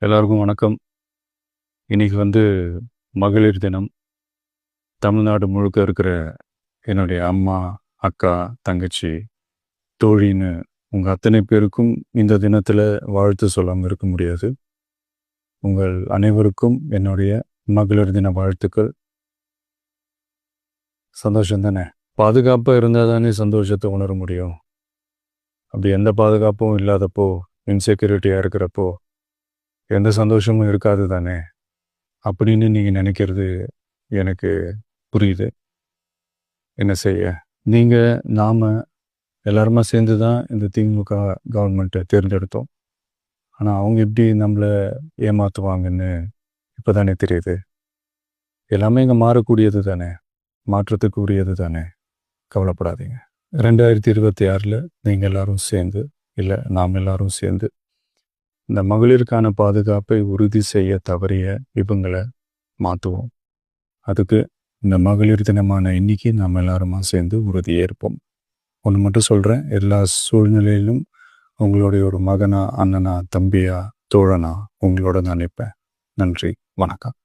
எல்லாருக்கும் வணக்கம். இன்னைக்கு மகளிர் தினம். தமிழ்நாடு முழுக்க இருக்கிற என்னுடைய அம்மா, அக்கா, தங்கச்சி, தோழின்னு உங்க அத்தனை பேருக்கும் இந்த தினத்துல வாழ்த்து சொல்லாம இருக்க முடியாது. உங்கள் அனைவருக்கும் என்னுடைய மகளிர் தின வாழ்த்துக்கள். சந்தோஷம் தானே? பாதுகாப்பா இருந்தா தானே சந்தோஷத்தை உணர முடியும். அப்படி எந்த பாதுகாப்பும் இல்லாதப்போ, இன்செக்யூரிட்டியா இருக்கிறப்போ எந்த சந்தோஷமும் இருக்காது தானே அப்படின்னு நீங்கள் நினைக்கிறது எனக்கு புரியுது. என்ன செய்ய, நீங்கள் நாம் எல்லாருமா சேர்ந்து தான் இந்த திமுக கவர்மெண்ட்டை தேர்ந்தெடுத்தோம். ஆனால் அவங்க எப்படி நம்மளை ஏமாற்றுவாங்கன்னு இப்போ தானே தெரியுது. எல்லாமே இங்கே மாறக்கூடியது தானே, மாற்றத்துக்கு உரியது தானே. கவலைப்படாதீங்க. 2026 நீங்கள் எல்லாரும் சேர்ந்து, இல்லை நாம் எல்லாரும் சேர்ந்து இந்த மகளிருக்கான பாதுகாப்பை உறுதி செய்ய தவறிய இவங்களை மாற்றுவோம். அதுக்கு இந்த மகளிர் தினமான இன்னைக்கு நாம் எல்லாருமா சேர்ந்து உறுதியேற்போம். ஒன்று மட்டும் சொல்கிறேன், எல்லா சூழ்நிலையிலும் உங்களுடைய ஒரு மகனா, அண்ணனா, தம்பியா, தோழனா உங்களோட நான் நிற்பேன். நன்றி, வணக்கம்.